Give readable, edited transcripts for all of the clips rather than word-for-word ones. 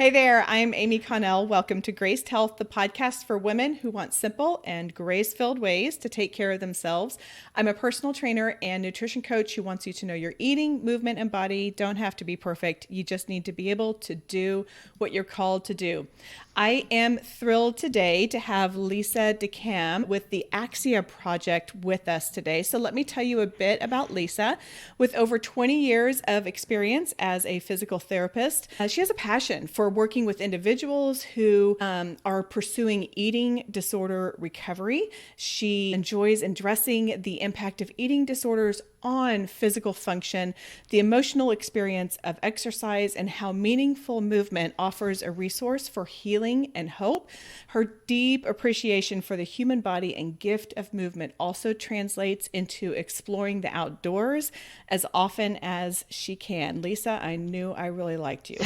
Hey there, I'm Amy Connell. Welcome to Graced Health, the podcast for women who want simple and grace-filled ways to take care of themselves. I'm a personal trainer and nutrition coach who wants you to know your eating, movement, and body don't have to be perfect. You just need to be able to do what you're called to do. I am thrilled today to have Lisa DeKam with the Axia Project with us today. So let me tell you a bit about Lisa. With over 20 years of experience as a physical therapist, she has a passion for working with individuals who are pursuing eating disorder recovery. She enjoys addressing the impact of eating disorders on physical function, the emotional experience of exercise, and how meaningful movement offers a resource for healing and hope. Her deep appreciation for the human body and gift of movement also translates into exploring the outdoors as often as she can. Lisa, I knew I really liked you.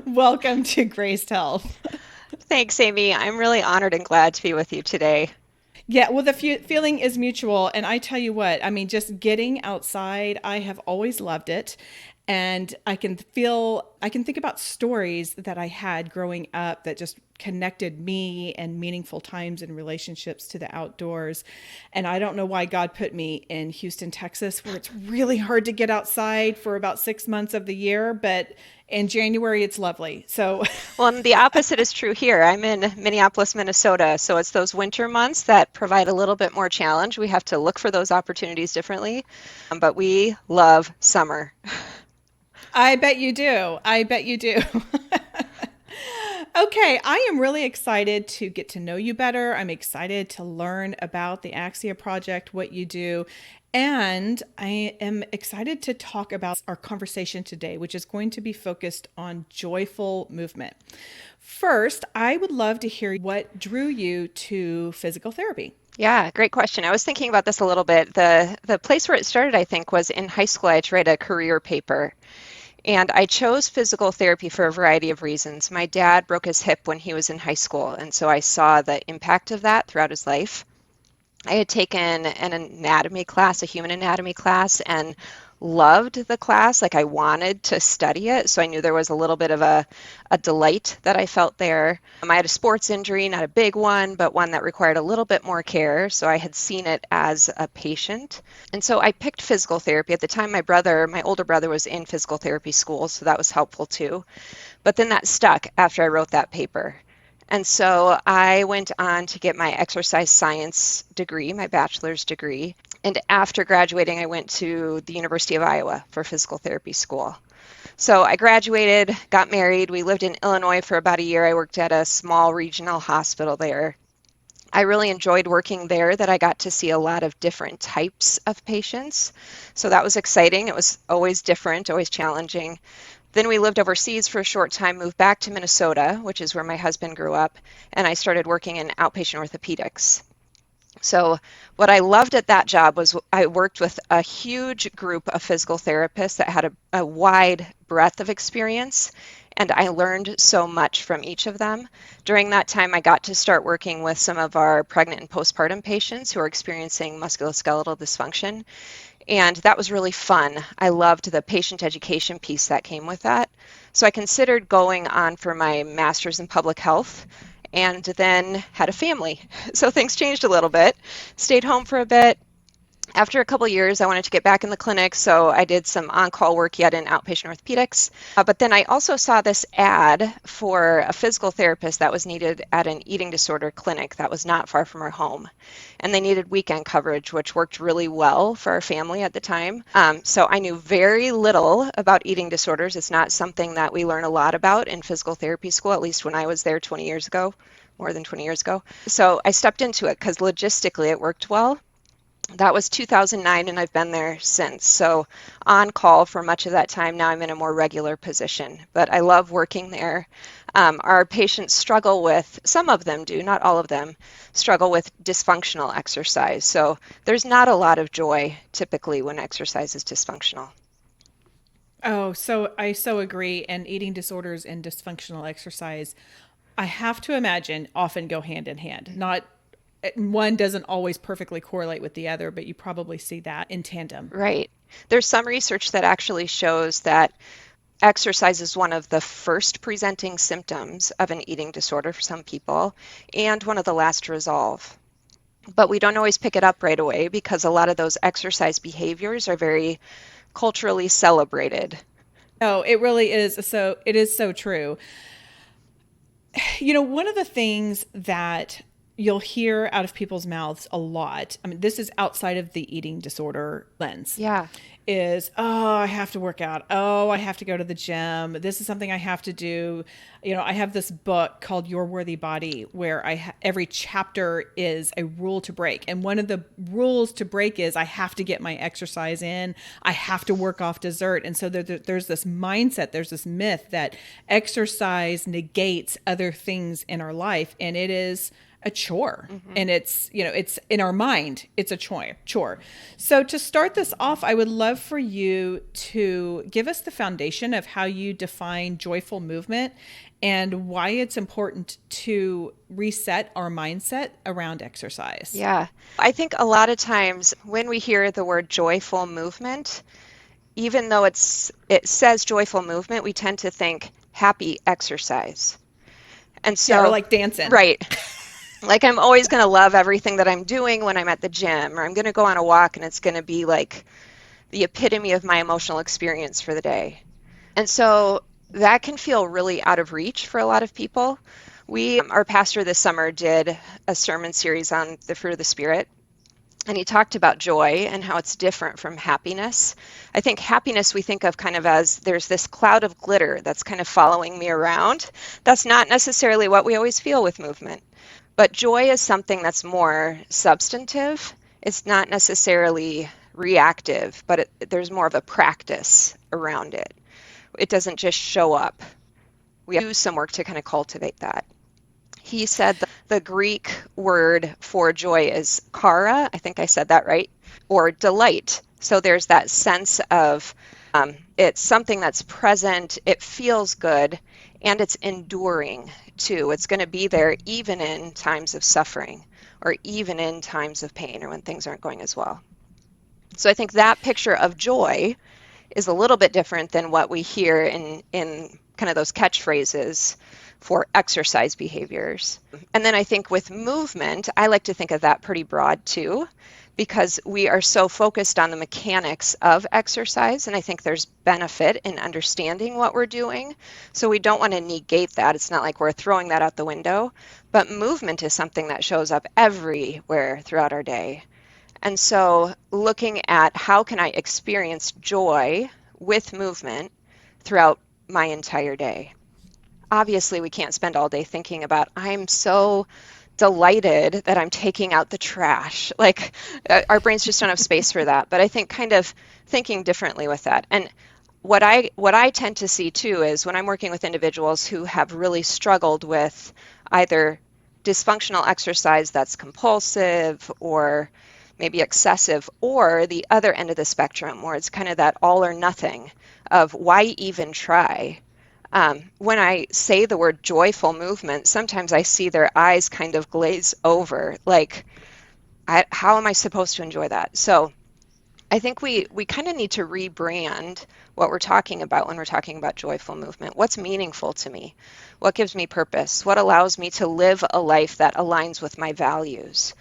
Welcome to Graced Health. Thanks, Amy. I'm really honored and glad to be with you today. Yeah, well, the feeling is mutual. And I tell you what, I mean, just getting outside, I have always loved it. And I can think about stories that I had growing up that just connected me and meaningful times and relationships to the outdoors. And I don't know why God put me in Houston, Texas, where it's really hard to get outside for about 6 months of the year. But in January, it's lovely. So Well, and the opposite is true here. I'm in Minneapolis, Minnesota, so it's those winter months that provide a little bit more challenge. We have to look for those opportunities differently, but we love summer. I bet you do. I bet you do. Okay, I am really excited to get to know you better. I'm excited to learn about the Axia Project, what you do, and I am excited to talk about our conversation today, which is going to be focused on joyful movement. First, I would love to hear what drew you to physical therapy. Yeah, great question. I was thinking about this a little bit. The place where it started, I think, was in high school. I had to write a career paper. And I chose physical therapy for a variety of reasons. My dad broke his hip when he was in high school, and so I saw the impact of that throughout his life. I had taken an anatomy class, a human anatomy class, and loved the class. Like I wanted to study it, so I knew there was a little bit of a delight that I felt there. I had a sports injury, not a big one, but one that required a little bit more care, so I had seen it as a patient. And so I picked physical therapy. At the time, my older brother was in physical therapy school, so that was helpful too. But then that stuck after I wrote that paper. And so I went on to get my exercise science degree, my bachelor's degree. And after graduating, I went to the University of Iowa for physical therapy school. So I graduated, got married. We lived in Illinois for about a year. I worked at a small regional hospital there. I really enjoyed working there, that I got to see a lot of different types of patients. So that was exciting. It was always different, always challenging. Then we lived overseas for a short time, moved back to Minnesota, which is where my husband grew up, and I started working in outpatient orthopedics. So what I loved at that job was I worked with a huge group of physical therapists that had a wide breadth of experience, and I learned so much from each of them. During that time, I got to start working with some of our pregnant and postpartum patients who are experiencing musculoskeletal dysfunction. And that was really fun. I loved the patient education piece that came with that. So I considered going on for my master's in public health and then had a family. So things changed a little bit. Stayed home for a bit. After a couple of years, I wanted to get back in the clinic, so I did some on-call work yet in outpatient orthopedics. But then I also saw this ad for a physical therapist that was needed at an eating disorder clinic that was not far from our home. And they needed weekend coverage, which worked really well for our family at the time. So I knew very little about eating disorders. It's not something that we learn a lot about in physical therapy school, at least when I was there 20 years ago, more than 20 years ago. So I stepped into it because logistically it worked well. That was 2009, and I've been there since. So on call for much of that time. Now I'm in a more regular position, but I love working there. Our patients struggle with, some of them do, not all of them, struggle with dysfunctional exercise. So there's not a lot of joy typically when exercise is dysfunctional. Oh, so I so agree. And eating disorders and dysfunctional exercise, I have to imagine, often go hand in hand. Not one doesn't always perfectly correlate with the other, but you probably see that in tandem. Right. There's some research that actually shows that exercise is one of the first presenting symptoms of an eating disorder for some people and one of the last to resolve. But we don't always pick it up right away because a lot of those exercise behaviors are very culturally celebrated. Oh, it really is. So it is so true. One of the things that you'll hear out of people's mouths a lot, I mean, this is outside of the eating disorder lens, Yeah. is, oh, I have to work out. Oh, I have to go to the gym. This is something I have to do. I have this book called Your Worthy Body where every chapter is a rule to break. And one of the rules to break is I have to get my exercise in. I have to work off dessert. And so there's this mindset, there's this myth that exercise negates other things in our life. And it is a chore. And it's in our mind, it's a chore. So to start this off, I would love for you to give us the foundation of how you define joyful movement and why it's important to reset our mindset around exercise. Yeah. I think a lot of times when we hear the word joyful movement, even though it says joyful movement, we tend to think happy exercise. And so, or like dancing. Right. Like I'm always going to love everything that I'm doing when I'm at the gym, or I'm going to go on a walk and it's going to be like the epitome of my emotional experience for the day. And so that can feel really out of reach for a lot of people. Our pastor this summer did a sermon series on the fruit of the Spirit, and he talked about joy and how it's different from happiness. I think happiness we think of kind of as there's this cloud of glitter that's kind of following me around. That's not necessarily what we always feel with movement. But joy is something that's more substantive. It's not necessarily reactive, but there's more of a practice around it. It doesn't just show up. We do some work to kind of cultivate that. He said the Greek word for joy is chara, I think I said that right, or delight. So there's that sense of it's something that's present, it feels good, and it's enduring too. It's going to be there even in times of suffering or even in times of pain or when things aren't going as well. So I think that picture of joy is a little bit different than what we hear in kind of those catchphrases for exercise behaviors. And then I think with movement, I like to think of that pretty broad too, because we are so focused on the mechanics of exercise, and I think there's benefit in understanding what we're doing. So we don't want to negate that. It's not like we're throwing that out the window, but movement is something that shows up everywhere throughout our day. And so looking at how can I experience joy with movement throughout my entire day. Obviously, we can't spend all day thinking about, I'm so delighted that I'm taking out the trash. Like our brains just don't have space for that. But I think kind of thinking differently with that. And what I tend to see too is when I'm working with individuals who have really struggled with either dysfunctional exercise that's compulsive or maybe excessive, or the other end of the spectrum where it's kind of that all or nothing of why even try. When I say the word joyful movement, sometimes I see their eyes kind of glaze over, like, how am I supposed to enjoy that? So I think we kind of need to rebrand what we're talking about when we're talking about joyful movement. What's meaningful to me? What gives me purpose? What allows me to live a life that aligns with my values?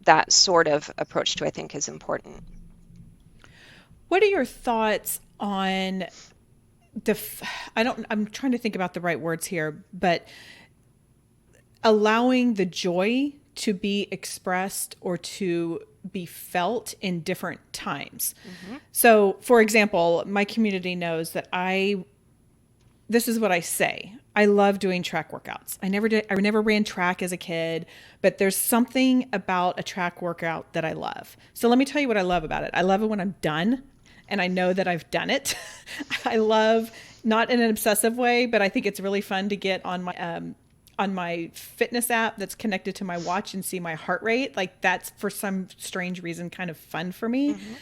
That sort of approach to, I think, is important. What are your thoughts on I'm trying to think about the right words here, but allowing the joy to be expressed or to be felt in different times. Mm-hmm. So, for example, my community knows that this is what I say. I love doing track workouts. I never ran track as a kid, but there's something about a track workout that I love. So let me tell you what I love about it. I love it when I'm done and I know that I've done it. I love, not in an obsessive way, but I think it's really fun to get on on my fitness app that's connected to my watch and see my heart rate. Like that's for some strange reason kind of fun for me. Hmm.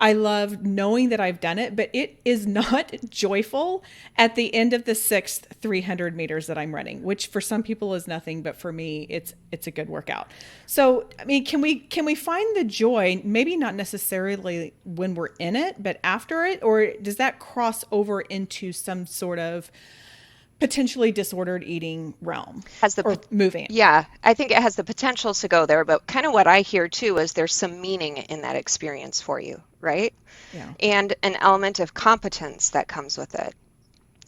I love knowing that I've done it, but it is not joyful at the end of the sixth 300 meters that I'm running, which for some people is nothing, but for me, it's a good workout. So, I mean, can we find the joy? Maybe not necessarily when we're in it, but after it, or does that cross over into some sort of potentially disordered eating realm Has the or moving? Yeah, I think it has the potential to go there, but kind of what I hear too is there's some meaning in that experience for you, right? Yeah. And an element of competence that comes with it.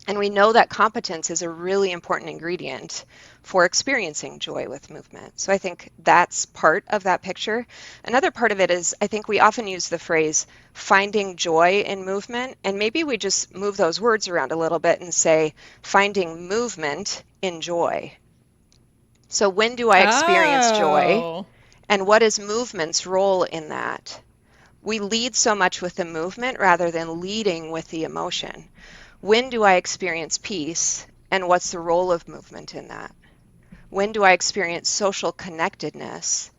And we know that competence is a really important ingredient for experiencing joy with movement. So I think that's part of that picture. Another part of it is I think we often use the phrase finding joy in movement, and maybe we just move those words around a little bit and say finding movement in joy. So when do I experience joy, Oh, and what is movement's role in that? We lead so much with the movement rather than leading with the emotion. When do I experience peace, and what's the role of movement in that? When do I experience social connectedness?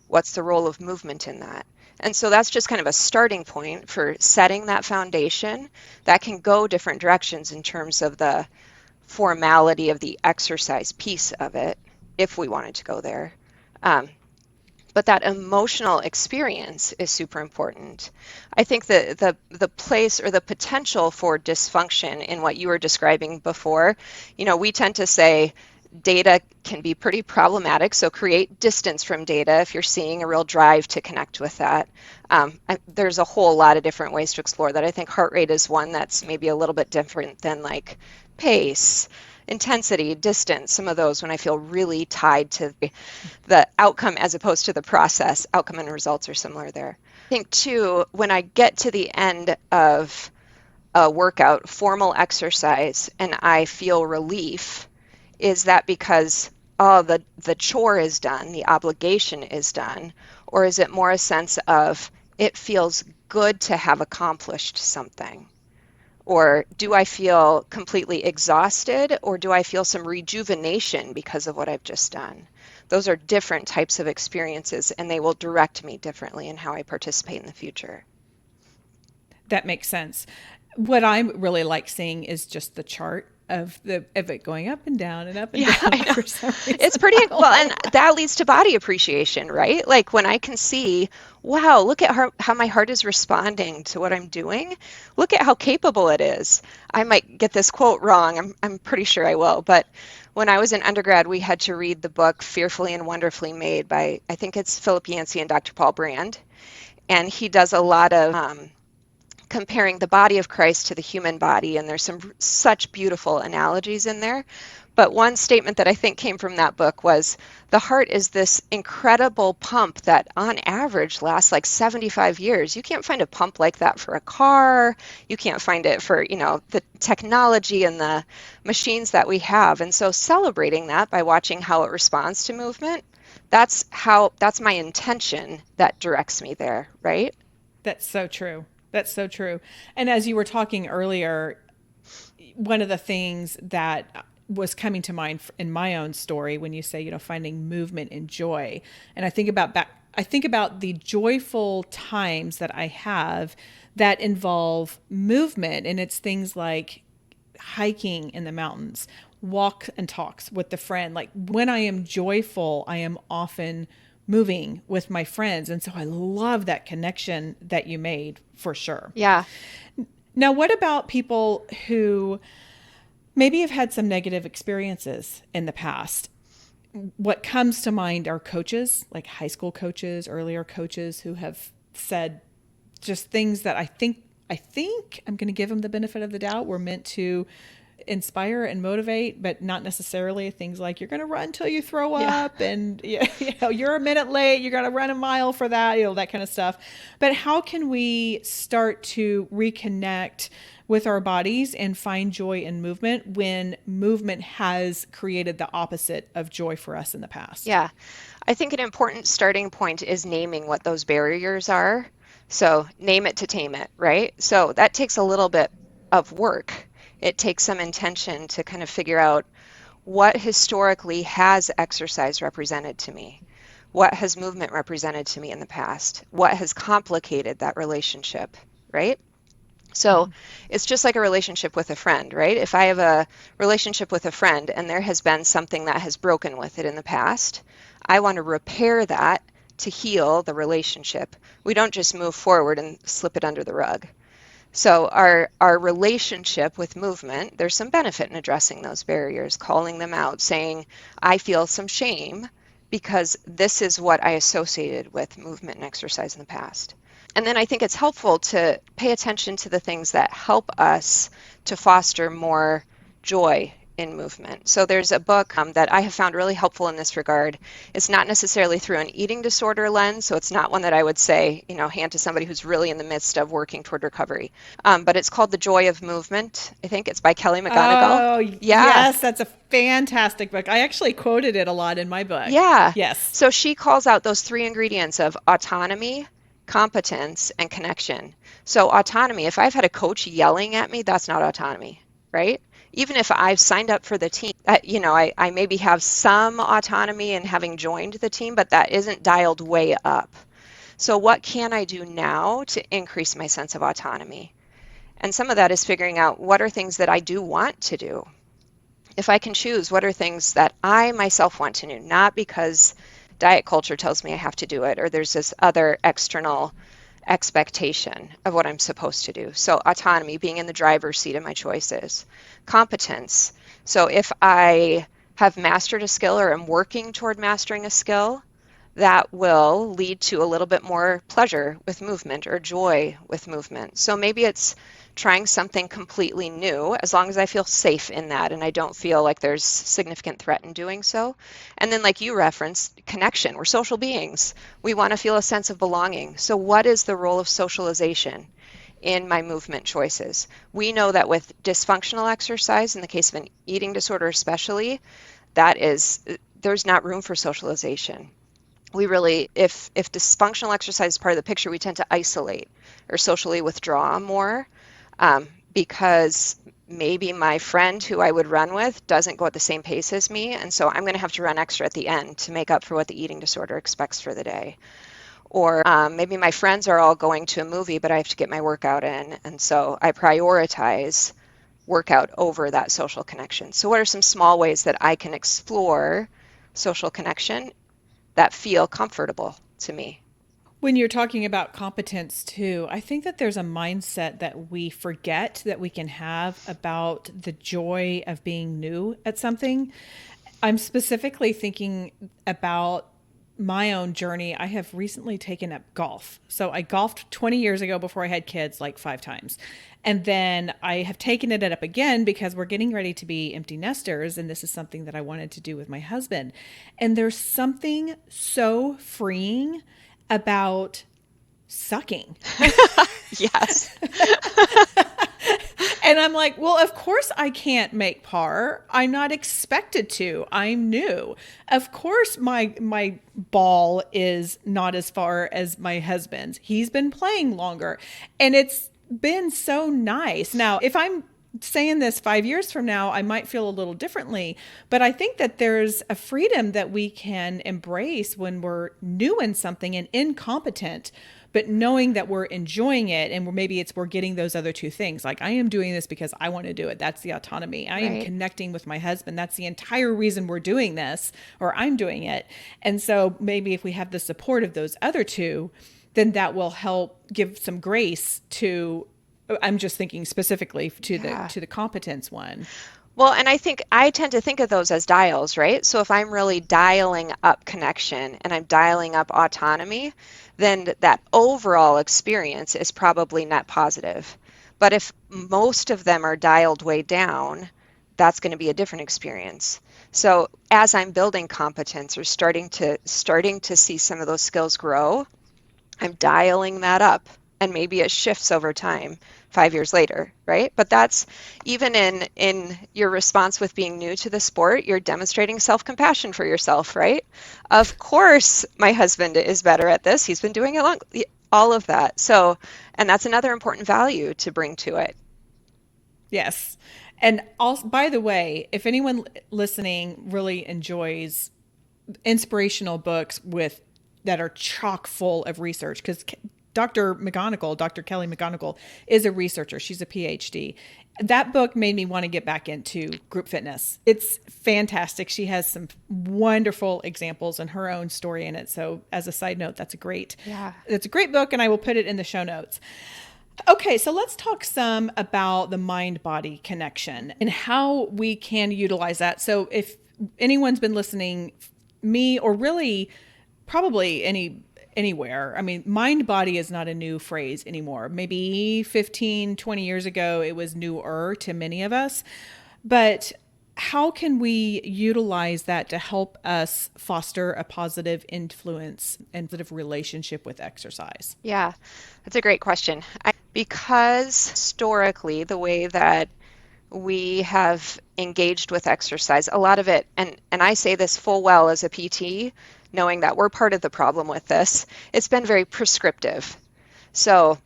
What's the role of movement in that? And so that's just kind of a starting point for setting that foundation that can go different directions in terms of the formality of the exercise piece of it, if we wanted to go there. Um, but that emotional experience is super important. I think that the place or the potential for dysfunction in what you were describing before, we tend to say data can be pretty problematic, so create distance from data if you're seeing a real drive to connect with that. There's a whole lot of different ways to explore that. I think heart rate is one that's maybe a little bit different than like pace, intensity, distance, some of those when I feel really tied to the outcome as opposed to the process. Outcome and results are similar there. I think too, when I get to the end of a workout, formal exercise, and I feel relief, is that because the chore is done, the obligation is done, or is it more a sense of it feels good to have accomplished something? Or do I feel completely exhausted, or do I feel some rejuvenation because of what I've just done? Those are different types of experiences, and they will direct me differently in how I participate in the future. that makes sense. What I really like seeing is just the chart of it going up and down and up and Yeah, down I know. for some It's reason. pretty I well, and love that. that leads to body appreciation, right? Like when I can see, wow, look at how my heart is responding to what I'm doing. Look at how capable it is. I might get this quote wrong. I'm pretty sure I will, but when I was in undergrad, we had to read the book Fearfully and Wonderfully Made by, I think it's Philip Yancey and Dr. Paul Brand. And he does a lot of comparing the body of Christ to the human body, and there's some such beautiful analogies in there. But one statement that I think came from that book was the heart is this incredible pump that on average lasts like 75 years. You can't find a pump like that for a car. You can't find it for, the technology and the machines that we have. And so celebrating that by watching how it responds to movement, that's my intention that directs me there, right? That's so true. That's so true. And as you were talking earlier, one of the things that was coming to mind in my own story when you say, finding movement and joy. And I think about the joyful times that I have that involve movement. And it's things like hiking in the mountains, walk and talks with the friend. Like when I am joyful, I am often moving with my friends. And so I love that connection that you made for sure. Yeah. Now, what about people who maybe have had some negative experiences in the past? What comes to mind are coaches, like high school coaches, earlier coaches who have said just things that I think I'm going to give them the benefit of the doubt were meant to inspire and motivate, but not necessarily things like you're going to run till you throw Yeah. up and you're a minute late, you're going to run a mile for that, that kind of stuff. But how can we start to reconnect with our bodies and find joy in movement when movement has created the opposite of joy for us in the past? Yeah. I think an important starting point is naming what those barriers are. So name it to tame it, right? So that takes a little bit of work. It takes some intention to kind of figure out what historically has exercise represented to me? What has movement represented to me in the past? What has complicated that relationship, right? So it's just like a relationship with a friend, right? If I have a relationship with a friend and there has been something that has broken with it in the past, I want to repair that to heal the relationship. We don't just move forward and slip it under the rug. So our relationship with movement, there's some benefit in addressing those barriers, calling them out, saying, I feel some shame because this is what I associated with movement and exercise in the past. And then I think it's helpful to pay attention to the things that help us to foster more joy in movement. So there's a book that I have found really helpful in this regard. It's not necessarily through an eating disorder lens, so it's not one that I would say, hand to somebody who's really in the midst of working toward recovery. But it's called The Joy of Movement. I think it's by Kelly McGonigal. Oh, Yeah. yes, that's a fantastic book. I actually quoted it a lot in my book. Yeah. Yes. So she calls out those three ingredients of autonomy, competence, and connection. So autonomy, if I've had a coach yelling at me, that's not autonomy, right? Even if I've signed up for the team, I maybe have some autonomy in having joined the team, but that isn't dialed way up. So what can I do now to increase my sense of autonomy? And some of that is figuring out what are things that I do want to do. If I can choose, what are things that I myself want to do, not because diet culture tells me I have to do it or there's this other external expectation of what I'm supposed to do. So autonomy, being in the driver's seat of my choices. Competence. So if I have mastered a skill or am working toward mastering a skill, that will lead to a little bit more pleasure with movement or joy with movement. So maybe it's trying something completely new, as long as I feel safe in that and I don't feel like there's significant threat in doing so. And then, like you referenced, connection. We're social beings. We want to feel a sense of belonging. So what is the role of socialization in my movement choices? We know that with dysfunctional exercise, in the case of an eating disorder especially, there's not room for socialization. We really, if dysfunctional exercise is part of the picture, we tend to isolate or socially withdraw more because maybe my friend who I would run with doesn't go at the same pace as me, and so I'm going to have to run extra at the end to make up for what the eating disorder expects for the day. Or maybe my friends are all going to a movie, but I have to get my workout in, and so I prioritize workout over that social connection. So what are some small ways that I can explore social connection that feel comfortable to me? When you're talking about competence too, I think that there's a mindset that we forget that we can have about the joy of being new at something. I'm specifically thinking about my own journey. I have recently taken up golf. So I golfed 20 years ago before I had kids, like 5 times. And then I have taken it up again because we're getting ready to be empty nesters. And this is something that I wanted to do with my husband. And there's something so freeing about sucking. Yes. And I'm like, well, of course I can't make par. I'm not expected to. I'm new. Of course my ball is not as far as my husband's. He's been playing longer. And it's been so nice. Now, if I'm saying this 5 years from now, I might feel a little differently. But I think that there's a freedom that we can embrace when we're new in something and incompetent, but knowing that we're enjoying it and we're getting those other two things. Like, I am doing this because I want to do it. That's the autonomy. I am connecting with my husband. That's the entire reason we're doing this, or I'm doing it. And so maybe if we have the support of those other two, then that will help give some grace to, I'm just thinking specifically to the competence one. Well, and I think I tend to think of those as dials, right? So if I'm really dialing up connection and I'm dialing up autonomy, then that overall experience is probably net positive. But if most of them are dialed way down, that's going to be a different experience. So as I'm building competence or starting to see some of those skills grow, I'm dialing that up, and maybe it shifts over time 5 years later, right? But that's even in your response with being new to the sport, you're demonstrating self-compassion for yourself, right? Of course, my husband is better at this. He's been doing it long, all of that. So, and that's another important value to bring to it. Yes. And also, by the way, if anyone listening really enjoys inspirational books with that are chock full of research, because Dr. Kelly McGonigal, is a researcher. She's a PhD. That book made me want to get back into group fitness. It's fantastic. She has some wonderful examples and her own story in it. So, as a side note, Yeah. that's a great book, and I will put it in the show notes. Okay, so let's talk some about the mind body connection and how we can utilize that. So, if anyone's been listening, me or really probably anywhere, I mean, mind body is not a new phrase anymore. Maybe 15, 20 years ago, it was newer to many of us. But how can we utilize that to help us foster a positive influence and positive relationship with exercise? Yeah, that's a great question. Because historically, the way that we have engaged with exercise, a lot of it, and I say this full well as a PT, knowing that we're part of the problem with this, it's been very prescriptive. So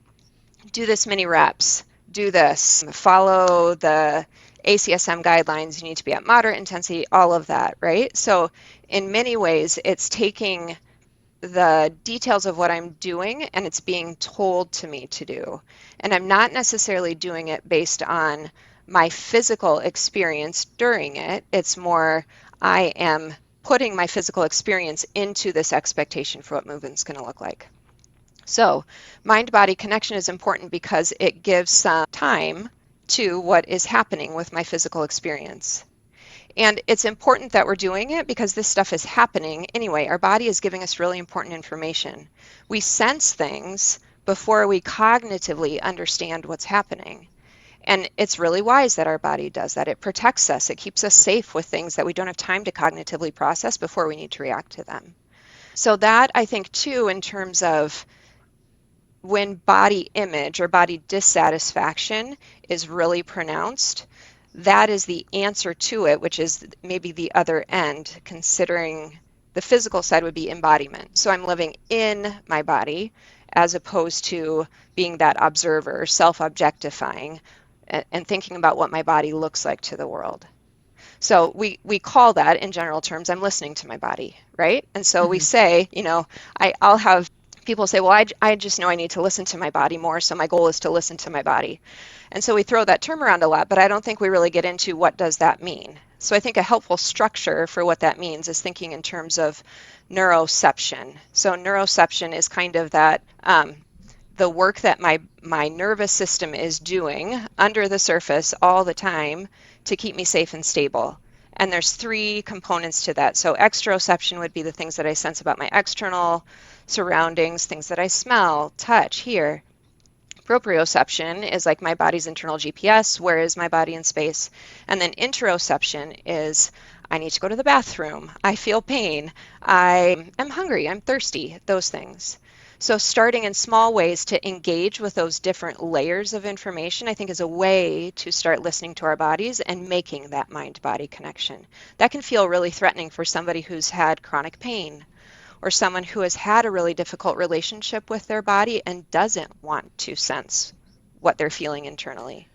do this many reps, do this, follow the ACSM guidelines, you need to be at moderate intensity, all of that, right? So in many ways, it's taking the details of what I'm doing and it's being told to me to do. And I'm not necessarily doing it based on my physical experience during it. It's more I am putting my physical experience into this expectation for what movement's going to look like. So mind-body connection is important because it gives some time to what is happening with my physical experience. And it's important that we're doing it because this stuff is happening anyway. Our body is giving us really important information. We sense things before we cognitively understand what's happening. And it's really wise that our body does that. It protects us. It keeps us safe with things that we don't have time to cognitively process before we need to react to them. So that, I think, too, in terms of when body image or body dissatisfaction is really pronounced, that is the answer to it, which is maybe the other end, considering the physical side would be embodiment. So I'm living in my body as opposed to being that observer, self-objectifying, and thinking about what my body looks like to the world. So we call that in general terms, I'm listening to my body, right? And so we say, I'll have people say, well, I just know I need to listen to my body more, so my goal is to listen to my body. And so we throw that term around a lot, but I don't think we really get into what does that mean. So I think a helpful structure for what that means is thinking in terms of neuroception. So neuroception is kind of that the work that my nervous system is doing under the surface all the time to keep me safe and stable. And there's three components to that. So exteroception would be the things that I sense about my external surroundings, things that I smell, touch, hear. Proprioception is like my body's internal GPS. Where is my body in space? And then interoception is I need to go to the bathroom. I feel pain. I am hungry. I'm thirsty. Those things. So starting in small ways to engage with those different layers of information, I think is a way to start listening to our bodies and making that mind-body connection. That can feel really threatening for somebody who's had chronic pain or someone who has had a really difficult relationship with their body and doesn't want to sense what they're feeling internally.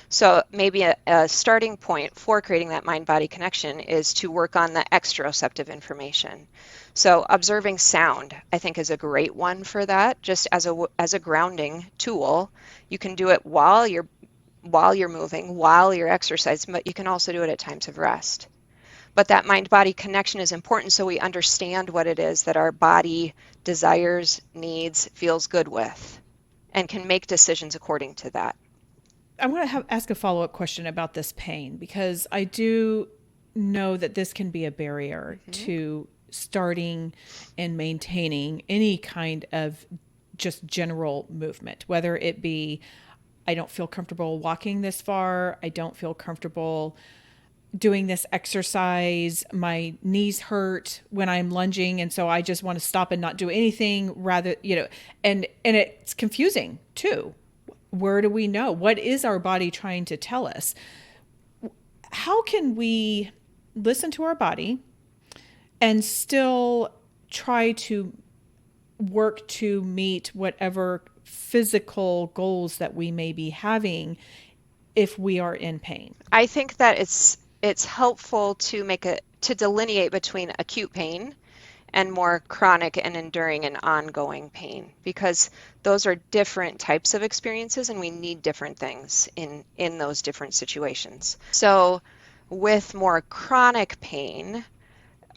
So maybe a starting point for creating that mind-body connection is to work on the exteroceptive information. So observing sound, I think, is a great one for that, just as a grounding tool. You can do it while you're moving, while you're exercising, but you can also do it at times of rest. But that mind-body connection is important so we understand what it is that our body desires, needs, feels good with, and can make decisions according to that. I want to ask a follow-up question about this pain, because I do know that this can be a barrier to starting and maintaining any kind of just general movement, whether it be I don't feel comfortable walking this far, I don't feel comfortable doing this exercise, my knees hurt when I'm lunging, and so I just want to stop and not do anything, rather, and it's confusing too. Where do we know? What is our body trying to tell us? How can we listen to our body and still try to work to meet whatever physical goals that we may be having if we are in pain? I think that it's helpful to delineate between acute pain and more chronic and enduring and ongoing pain, because those are different types of experiences and we need different things in those different situations. So with more chronic pain,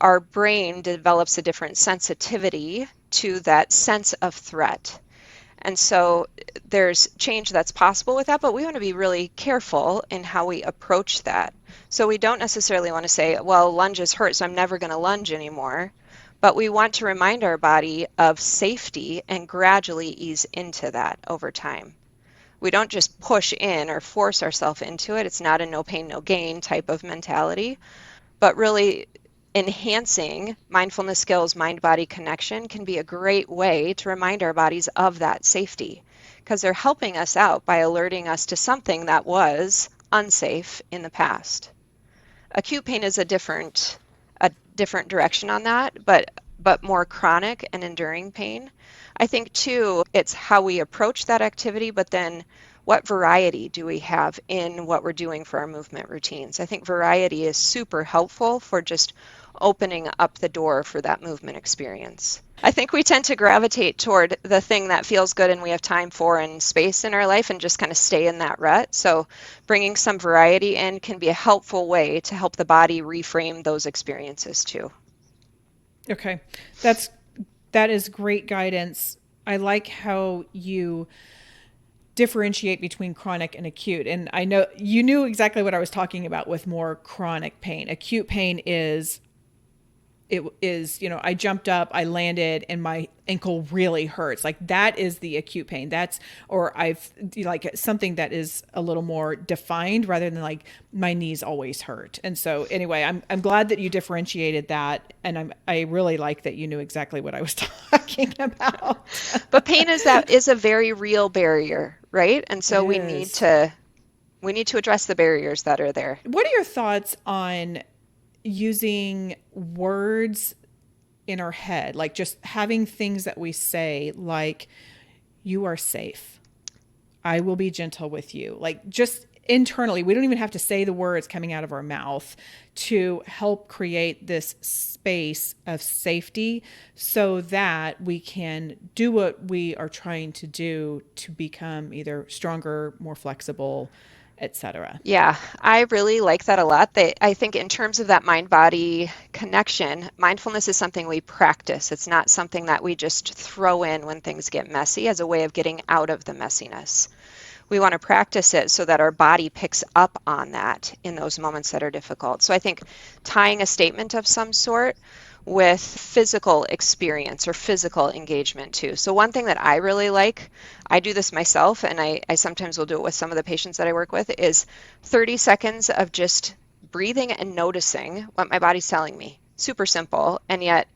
our brain develops a different sensitivity to that sense of threat. And so there's change that's possible with that, but we want to be really careful in how we approach that. So we don't necessarily want to say, well, lunges hurt, so I'm never going to lunge anymore. But we want to remind our body of safety and gradually ease into that over time. We don't just push in or force ourselves into it. It's not a no pain, no gain type of mentality, but really enhancing mindfulness skills, mind-body connection can be a great way to remind our bodies of that safety, because they're helping us out by alerting us to something that was unsafe in the past. Acute pain is a different direction on that, but more chronic and enduring pain. I think too, it's how we approach that activity, but then what variety do we have in what we're doing for our movement routines? I think variety is super helpful for just opening up the door for that movement experience. I think we tend to gravitate toward the thing that feels good and we have time for and space in our life and just kind of stay in that rut. So bringing some variety in can be a helpful way to help the body reframe those experiences too. Okay. That is great guidance. I like how you differentiate between chronic and acute. And I know you knew exactly what I was talking about with more chronic pain. Acute pain is, I jumped up, I landed, and my ankle really hurts. Like that is the acute pain. Or I've like something that is a little more defined rather than like my knees always hurt. And so anyway, I'm glad that you differentiated that. And I really like that you knew exactly what I was talking about. But pain is a very real barrier, right? And It so is. we need to address the barriers that are there. What are your thoughts on using words in our head, like just having things that we say, like, you are safe, I will be gentle with you, like just internally? We don't even have to say the words coming out of our mouth to help create this space of safety so that we can do what we are trying to do to become either stronger, more flexible, etc. Yeah, I really like that a lot. I think in terms of that mind-body connection, mindfulness is something we practice. It's not something that we just throw in when things get messy as a way of getting out of the messiness. We want to practice it so that our body picks up on that in those moments that are difficult. So I think tying a statement of some sort with physical experience or physical engagement too. So one thing that I really like, I do this myself and I sometimes will do it with some of the patients that I work with, is 30 seconds of just breathing and noticing what my body's telling me. Super simple, and yet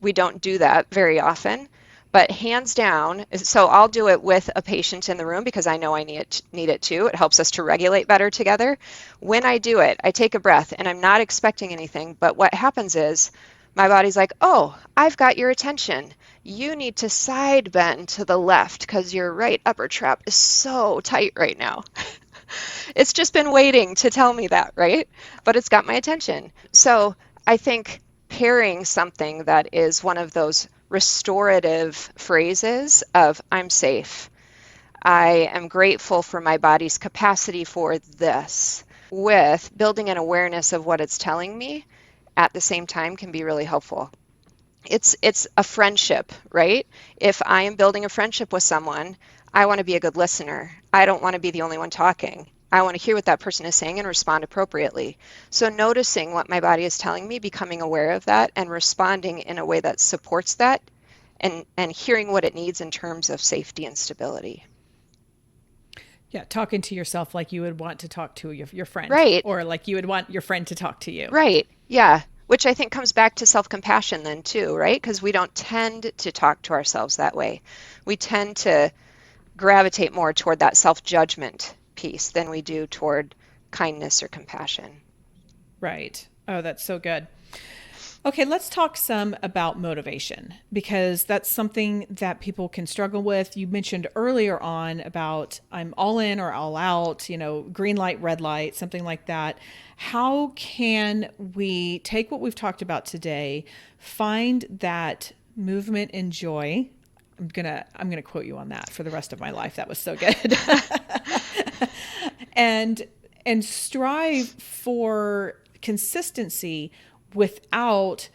we don't do that very often. But hands down, so I'll do it with a patient in the room because I know I need it too. It helps us to regulate better together. When I do it, I take a breath and I'm not expecting anything, but what happens is my body's like, oh, I've got your attention. You need to side bend to the left because your right upper trap is so tight right now. It's just been waiting to tell me that, right? But it's got my attention. So I think pairing something that is one of those restorative phrases of I'm safe, I am grateful for my body's capacity for this, with building an awareness of what it's telling me at the same time can be really helpful. It's a friendship, right? If I am building a friendship with someone, I want to be a good listener. I don't want to be the only one talking. I want to hear what that person is saying and respond appropriately. So noticing what my body is telling me, becoming aware of that and responding in a way that supports that, and hearing what it needs in terms of safety and stability. Yeah, talking to yourself like you would want to talk to your friend, Right, or like you would want your friend to talk to you. right. Yeah. Which I think comes back to self-compassion then too, right? Because we don't tend to talk to ourselves that way. We tend to gravitate more toward that self-judgment piece than we do toward kindness or compassion. Right. Oh, that's so good. Okay, let's talk some about motivation because that's something that people can struggle with. You mentioned earlier on about I'm all in or all out, green light, red light, something like that. How can we take what we've talked about today, find that movement and joy? I'm gonna quote you on that for the rest of my life. That was so good. and and strive for consistency without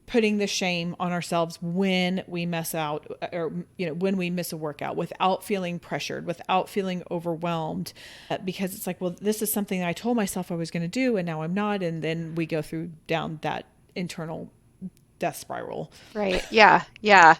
putting the shame on ourselves when we mess out, or when we miss a workout, without feeling pressured, without feeling overwhelmed, because it's like, well, this is something I told myself I was going to do and now I'm not, and then we go through down that internal death spiral. Right. Yeah. Yeah.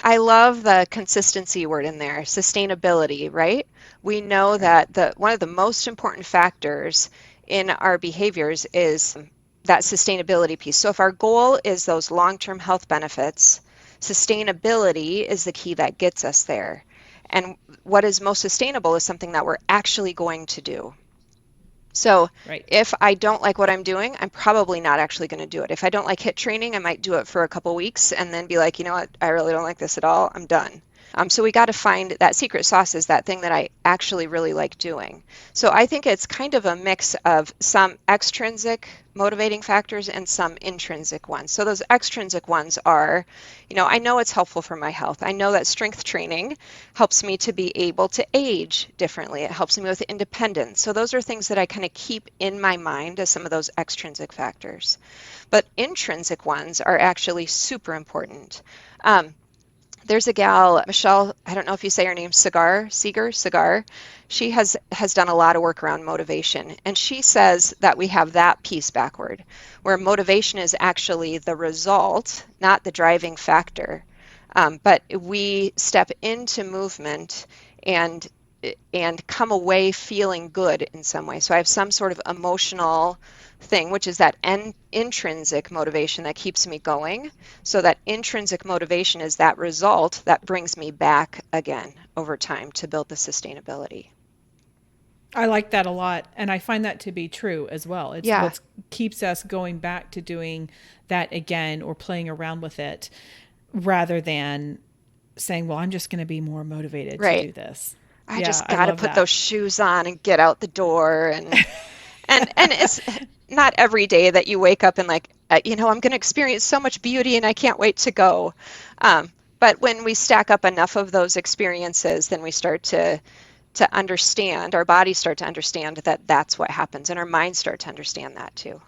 I love the consistency word in there, sustainability, right? We know Right. that one of the most important factors in our behaviors is that sustainability piece. So if our goal is those long-term health benefits, sustainability is the key that gets us there. And what is most sustainable is something that we're actually going to do. So Right. if I don't like what I'm doing, I'm probably not actually going to do it. If I don't like HIIT training, I might do it for a couple weeks and then be like, you know what, I really don't like this at all. I'm done. So we got to find that secret sauce is that thing that I actually really like doing. So I think it's kind of a mix of some extrinsic motivating factors and some intrinsic ones. So those extrinsic ones are, I know it's helpful for my health. I know that strength training helps me to be able to age differently. It helps me with independence. So those are things that I kind of keep in my mind as some of those extrinsic factors. But intrinsic ones are actually super important. There's a gal, Michelle, I don't know if you say her name, Segar. She has done a lot of work around motivation. And she says that we have that piece backward, where motivation is actually the result, not the driving factor. But we step into movement and come away feeling good in some way. So I have some sort of emotional thing, which is that intrinsic motivation that keeps me going. So that intrinsic motivation is that result that brings me back again over time to build the sustainability. I like that a lot. And I find that to be true as well. It's Yeah, what keeps us going back to doing that again or playing around with it rather than saying, well, I'm just going to be more motivated to right. do this. I Yeah, just I got to love put that. those shoes on and get out the door and it's not every day that you wake up and like, I'm going to experience so much beauty and I can't wait to go. But when we stack up enough of those experiences, then we start to understand, our bodies start to understand that that's what happens, and our minds start to understand that too.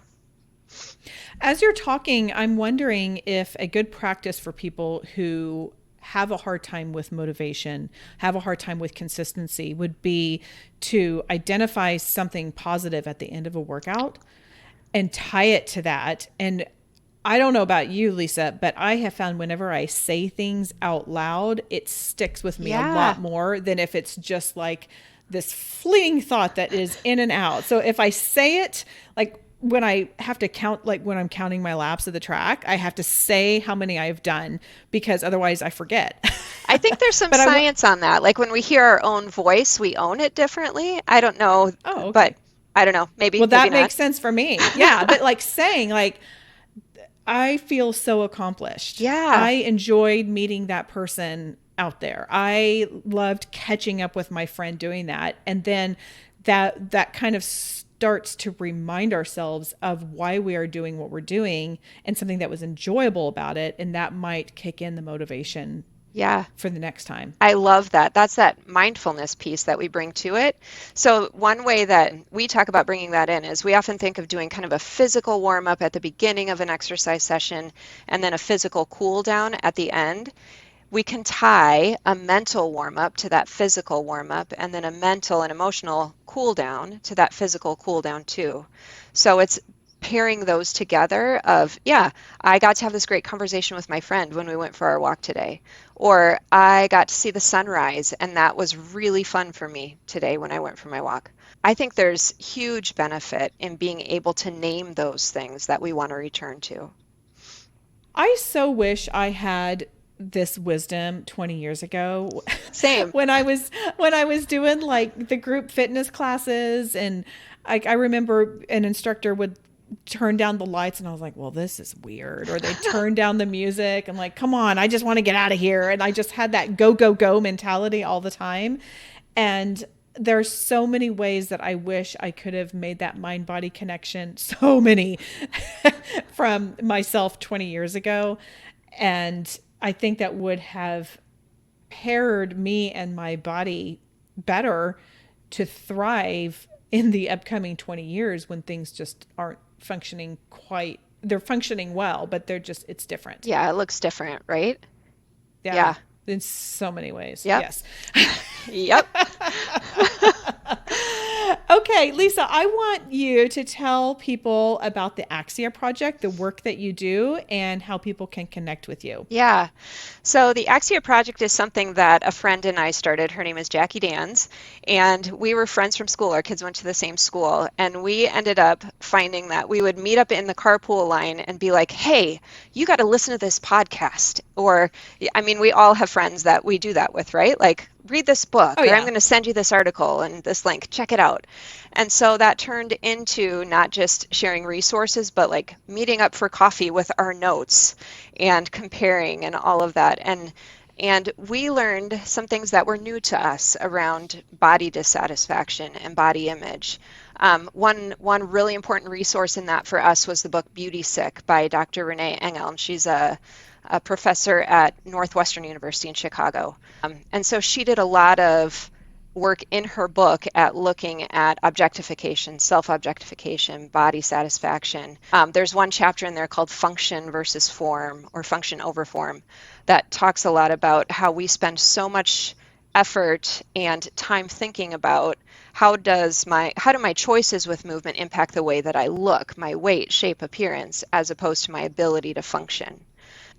As you're talking, I'm wondering if a good practice for people who have a hard time with motivation, have a hard time with consistency, would be to identify something positive at the end of a workout and tie it to that. And I don't know about you, Lisa, but I have found whenever I say things out loud, it sticks with me a Yeah, lot more than if it's just like this fleeting thought that is in and out. So if I say it, like when I have to count, like when I'm counting my laps of the track, I have to say how many I've done because otherwise I forget. I think there's some but I want, science on that. Like when we hear our own voice, we own it differently. I don't know, oh, but okay. I don't know. Maybe, Well, maybe that not. makes sense for me. Yeah. But like saying, like, I feel so accomplished. Yeah, I enjoyed meeting that person out there. I loved catching up with my friend doing that. And then that kind of starts to remind ourselves of why we are doing what we're doing and something that was enjoyable about it. And that might kick in the motivation yeah. for the next time. I love that. That's that mindfulness piece that we bring to it. So, one way that we talk about bringing that in is we often think of doing kind of a physical warm up at the beginning of an exercise session and then a physical cool down at the end. We can tie a mental warm up to that physical warm up and then a mental and emotional cool down to that physical cool down too. So, it's pairing those together of, yeah, I got to have this great conversation with my friend when we went for our walk today, or I got to see the sunrise and that was really fun for me today when I went for my walk. I think there's huge benefit in being able to name those things that we want to return to. I so wish I had this wisdom 20 years ago Same. when I was doing like the group fitness classes and I remember an instructor would turn down the lights and I was like, well, this is weird. Or they turn down the music. I'm like, come on, I just want to get out of here. And I just had that go, go, go mentality all the time. And there's so many ways that I wish I could have made that mind body connection. So many from myself 20 years ago. And I think that would have paired me and my body better to thrive in the upcoming 20 years when things just aren't functioning they're functioning well, but it's different. Yeah, it looks different, right? Yeah. Yeah. In so many ways. Yep. Yes. Yep. Okay, Lisa, I want you to tell people about the Axia Project, the work that you do, and how people can connect with you. Yeah. So the Axia Project is something that a friend and I started. Her name is Jackie Dans, and we were friends from school. Our kids went to the same school, and we ended up finding that we would meet up in the carpool line and be like, hey, you got to listen to this podcast. Or, I mean, we all have friends that we do that with, right? Like, read this book, Oh, or yeah. I'm going to send you this article and this link, check it out. And so that turned into not just sharing resources, but like meeting up for coffee with our notes and comparing and all of that. And we learned some things that were new to us around body dissatisfaction and body image. One really important resource in that for us was the book Beauty Sick by Dr. Renee Engel. She's a professor at Northwestern University in Chicago. And so she did a lot of work in her book at looking at objectification, self-objectification, body satisfaction. There's one chapter in there called Function versus Form, or Function over Form, that talks a lot about how we spend so much effort and time thinking about how do my choices with movement impact the way that I look, my weight, shape, appearance, as opposed to my ability to function.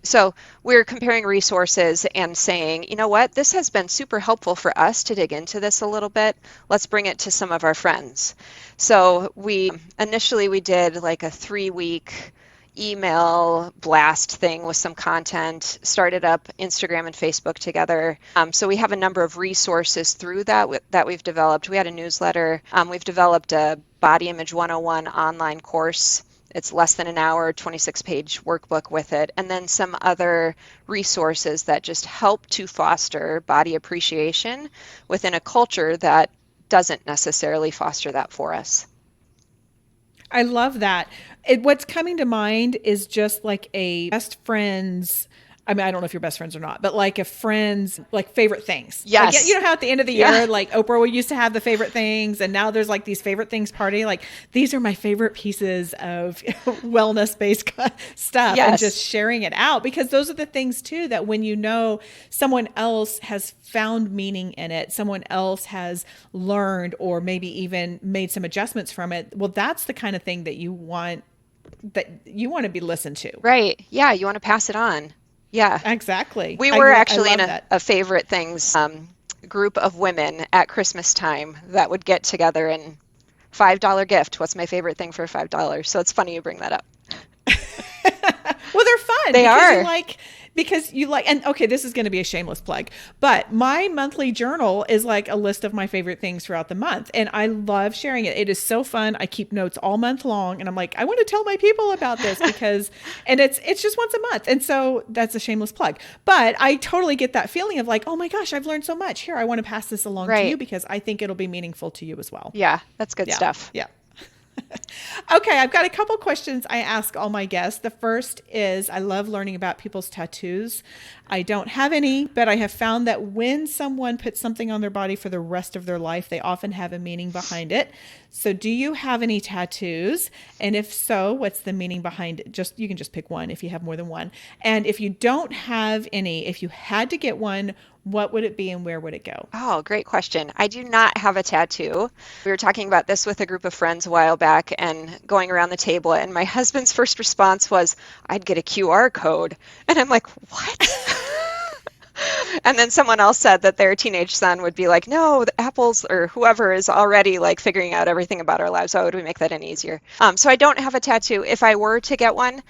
So we're comparing resources and saying, you know what, this has been super helpful for us to dig into this a little bit. Let's bring it to some of our friends. So we did like a 3-week email blast thing with some content, started up Instagram and Facebook together. So we have a number of resources through that we've developed. We had a newsletter. We've developed a Body Image 101 online course. It's less than an hour, 26-page workbook with it, and then some other resources that just help to foster body appreciation within a culture that doesn't necessarily foster that for us. I love that. What's coming to mind is just like a best friend's, I mean, I don't know if you're best friends or not, but like a friend's like favorite things. Yes. Like, you know how at the end of the year, like Oprah used to have the favorite things, and now there's like these favorite things party. Like, these are my favorite pieces of wellness-based stuff, and just sharing it out, because those are the things too that when you know someone else has found meaning in it, someone else has learned or maybe even made some adjustments from it. Well, that's the kind of thing that you want to be listened to. Right. Yeah. You want to pass it on. Yeah, exactly. We were actually in a favorite things group of women at Christmas time that would get together and $5 gift. What's my favorite thing for $5? So it's funny you bring that up. Well, they're fun. They are. Because you like, and okay, this is going to be a shameless plug, but my monthly journal is like a list of my favorite things throughout the month. And I love sharing it. It is so fun. I keep notes all month long, and I'm like, I want to tell my people about this because, and it's just once a month. And so that's a shameless plug, but I totally get that feeling of like, oh my gosh, I've learned so much here. I want to pass this along to you because I think it'll be meaningful to you as well. Yeah. That's good stuff. Yeah. Okay, I've got a couple questions I ask all my guests. The first is, I love learning about people's tattoos. I don't have any, but I have found that when someone puts something on their body for the rest of their life, they often have a meaning behind it. So do you have any tattoos? And if so, what's the meaning behind it? You can just pick one if you have more than one. And if you don't have any, if you had to get one, what would it be and where would it go? Oh, great question. I do not have a tattoo. We were talking about this with a group of friends a while back and going around the table, and my husband's first response was, I'd get a QR code. And I'm like, what? And then someone else said that their teenage son would be like, no, the Apple's or whoever is already like figuring out everything about our lives. How would we make that any easier? So I don't have a tattoo. If I were to get one,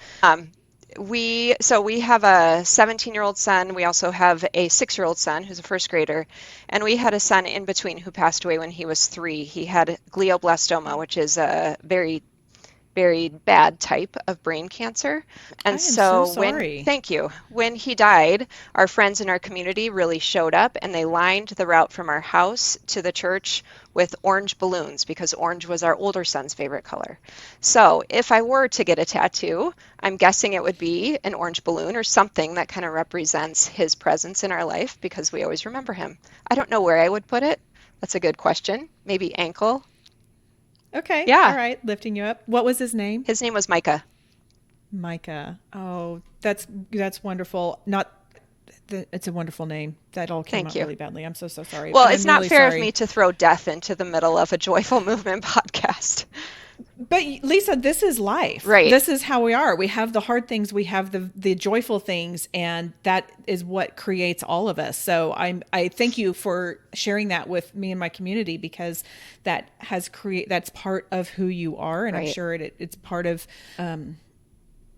we have a 17-year-old son. We also have a 6-year-old son who's a first grader. And we had a son in between who passed away when he was 3. He had glioblastoma, which is a very very bad type of brain cancer. I And am so so sorry. thank you. When he died, our friends in our community really showed up and they lined the route from our house to the church with orange balloons because orange was our older son's favorite color. So if I were to get a tattoo, I'm guessing it would be an orange balloon or something that kind of represents his presence in our life because we always remember him. I don't know where I would put it. That's a good question. Maybe ankle. Okay. All Yeah, right. Lifting you up. What was his name? his name was Micah. Micah. Oh, that's wonderful. Not it's a wonderful name. That all came Thank out you. really badly. I'm so sorry. Well, And it's I'm not really fair of me sorry. to throw death into the middle of a joyful movement podcast. But Lisa, this is life. Right, This is how we are. We have the hard things, we have the joyful things, and that is what creates all of us. So I thank you for sharing that with me and my community because that's part of who you are, and I'm right. sure it's part of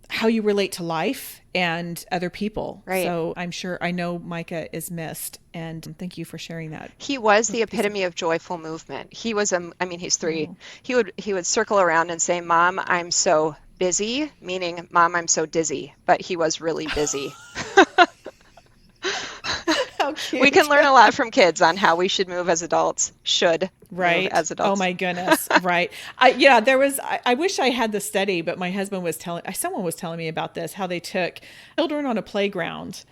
how you relate to life and other people. Right. So I know Micah is missed, and thank you for sharing that. He was the Little piece of epitome of joyful movement. He was I mean, he's 3. oh. He would circle around and say, "Mom, I'm so busy," meaning, "Mom, I'm so dizzy." But he was really busy. How We cute. can learn a lot from kids on how we should move as adults, should move Right. as Oh adults. my goodness. Right. I wish I had the study, but my husband was someone was telling me about this, how they took children on a playground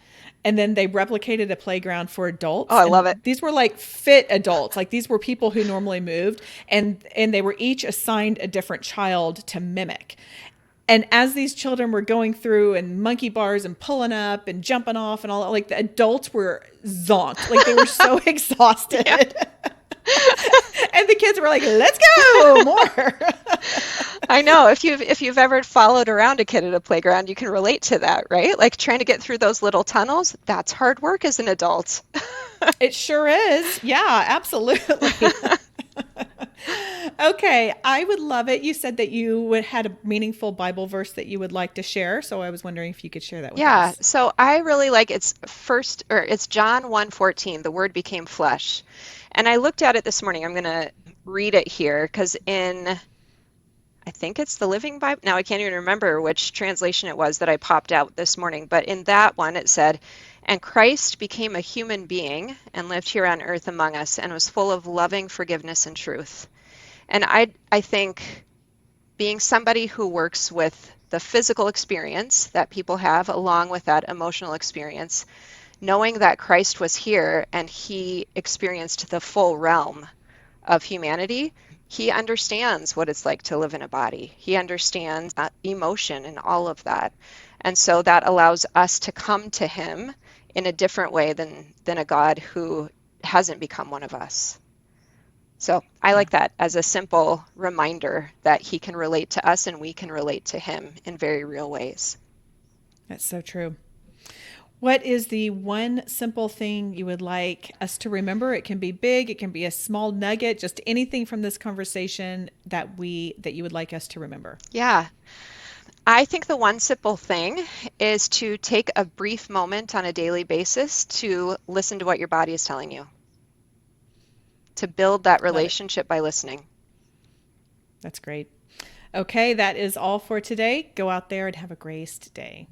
and then they replicated a playground for Oh, adults. I love And it. these were like fit adults. Like these were people who normally moved and they were each assigned a different child to mimic. And as these children were going through and monkey bars and pulling up and jumping off and all, like the adults were zonked, like they were so exhausted. Yeah. And the kids were like, "Let's go more." I know if you've ever followed around a kid at a playground, you can relate to that, right? Like trying to get through those little tunnels, that's hard work as an adult. It sure is. Yeah, absolutely. Okay, I would love it. You said that had a meaningful Bible verse that you would like to share, so I was wondering if you could share that with Yeah, us. so I really like it's John 1:14, the word became flesh. And I looked at it this morning. I'm going to read it here because I think it's the Living Bible. Now I can't even remember which translation it was that I popped out this morning, but in that one it said, "And Christ became a human being and lived here on earth among us and was full of loving forgiveness and truth." And I think being somebody who works with the physical experience that people have along with that emotional experience, knowing that Christ was here and he experienced the full realm of humanity, he understands what it's like to live in a body. He understands that emotion and all of that. And so that allows us to come to him in a different way than a God who hasn't become one of us. So I Yeah, like that as a simple reminder that he can relate to us and we can relate to him in very real ways. that's so true. What is the one simple thing you would like us to remember? It can be big, it can be a small nugget, just anything from this conversation that you would like us to remember. Yeah, I think the one simple thing is to take a brief moment on a daily basis to listen to what your body is telling you, to build that Love it. relationship by listening. That's great. Okay, that is all for today. Go out there and have a graced day.